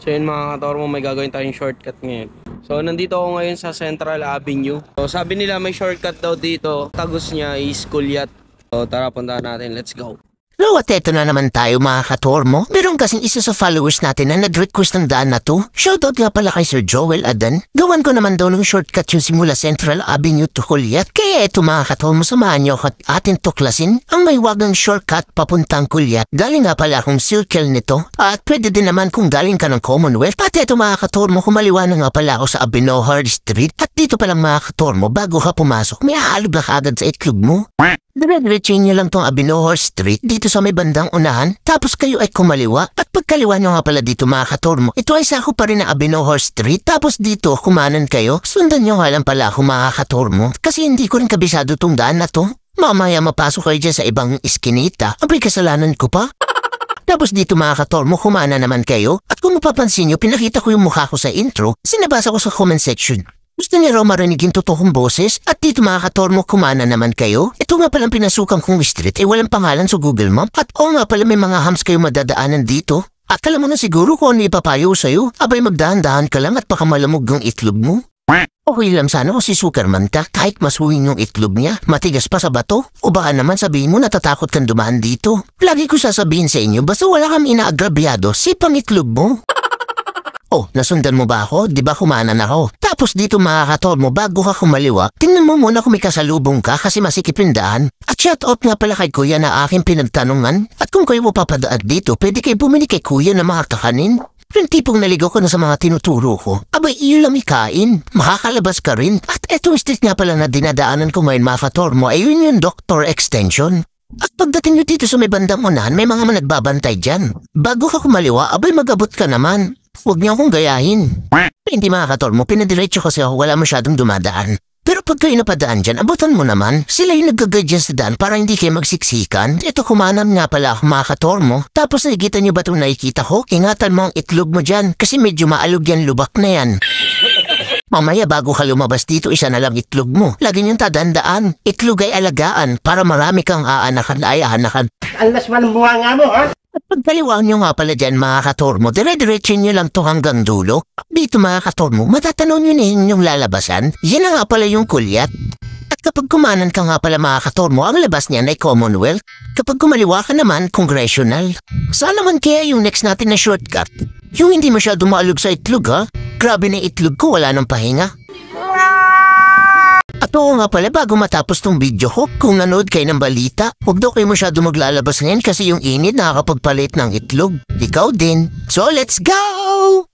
So yun mga katormo, may gagawin tayong shortcut ngayon. So nandito ako ngayon sa Central Avenue. So sabi nila may shortcut daw dito. Tagos niya is Kulyat. So tara, puntahan natin. Let's go. So at eto na naman tayo mga katormo. Meron kasing isa sa followers natin na nag-request ng daan na to. Shoutout nga pala kay Sir Joel Adan. Gawan ko naman daw ng shortcut yung simula Central Avenue to Kulyat. Kaya eto mga katormo, samahan nyo at atin tuklasin ang may wagang shortcut papuntang Kulyat. Galing nga pala akong circle nito. At pwede din naman kung galing ka ng Commonwealth. At eto mga katormo, kumaliwa na nga pala ako sa Abinohar Street. At dito palang mga katormo, bago ka pumasok, may aalog na agad sa itlog mo. Dire-diretsin nyo lang tong Abinohar Street dito sa may bandang unahan, tapos kayo ay kumaliwa. At pagkaliwa nyo nga pala dito mga katormo, ito ay sako pa rin ng Abinohar Street. Tapos dito kumanan kayo, sundan nyo nga lang pala ako mga katormo, kasi hindi ko rin kabisado tong daan na to. Mamaya mapasok kayo dyan sa ibang iskinita, abay kasalanan ko pa. Tapos dito mga katormo, kumana naman kayo. At kung mapapansin nyo, pinakita ko yung mukha ko sa intro, sinabasa ko sa comment section. Gusto niya raw marinig yung totoong boses. At dito mga katormo, kumana naman kayo. Ito nga palang pinasukan kong street ay walang pangalan sa Google Map. At oo nga pala, may mga hams kayo madadaanan dito. At alam mo na siguro kung ano ipapayo sa'yo. Abay magdahan-dahan ka lang at baka malamog yung itlog mo. Okay lang sana kung si Superman ka, kahit masuwing yung itlog niya, matigas pa sa bato. O baka naman sabihin mo natatakot kang dumaan dito. Lagi ko sasabihin sa inyo, basta wala kami inaagrabyado, sipang itlog mo. Oh, nasundan mo ba ako? Di ba kumanan ako? Tapos dito mga katormo, bago ka kumaliwa, tingnan mo muna kung may kasalubong ka kasi masikip yung daan. At shout out nga pala kay kuya na aking pinagtanungan. At kung kayo mo papadaan dito, pwede kayo bumili kay kuya na mga kakanin. Yung tipong naligaw ko na sa mga tinuturo ko, abay iyo lang ikain, makakalabas ka rin. At etong street nga pala na dinadaanan ko ngayon mga katormo, ay yun yung Doctor Extension. At pagdating nyo dito sa may bandang unahan, may mga nagbabantay dyan. Bago ka kumaliwa, abay magabot ka naman. Huwag niyo akong gayahin. Hindi mga katormo, pinadiretso kasi ako, wala masyadong dumadaan. Pero pag kayo napadaan dyan, abutan mo naman. Sila yung nag-guide dyan sa daan para hindi kayo magsiksikan. Ito kumanan nga pala ako mga katormo. Tapos nakikita nyo ba itong nakikita ko? Ingatan mo ang itlog mo dyan kasi medyo maalog yan, lubak na yan. Mamaya bago ka lumabas dito, isa na lang itlog mo. Lagi niyong tadandaan. Itlog ay alagaan para marami kang aanakan ay aanakan. Alas man ang bunga nga mo, ha? At pagkaliwaan nyo nga pala dyan mga katormo, dire-diretsin nyo lang to hanggang dulo. Dito mga katormo, matatanaw nyo na yung lalabasan. Yan na nga pala yung Kulyat. At kapag kumanan ka nga pala mga katormo, ang labas niyan ay Commonwealth. Kapag kumaliwa ka naman, Congressional. Saan naman kaya yung next natin na shortcut? Yung hindi masyado maalog sa itlog ha? Grabe na itlog ko, wala nang pahinga. At oo nga pala, bago matapos tong video ko, kung nanood kayo ng balita, huwag daw kayo masyado maglalabas ngayon kasi yung init nakakapagpalit ng itlog. Ikaw din. So let's go!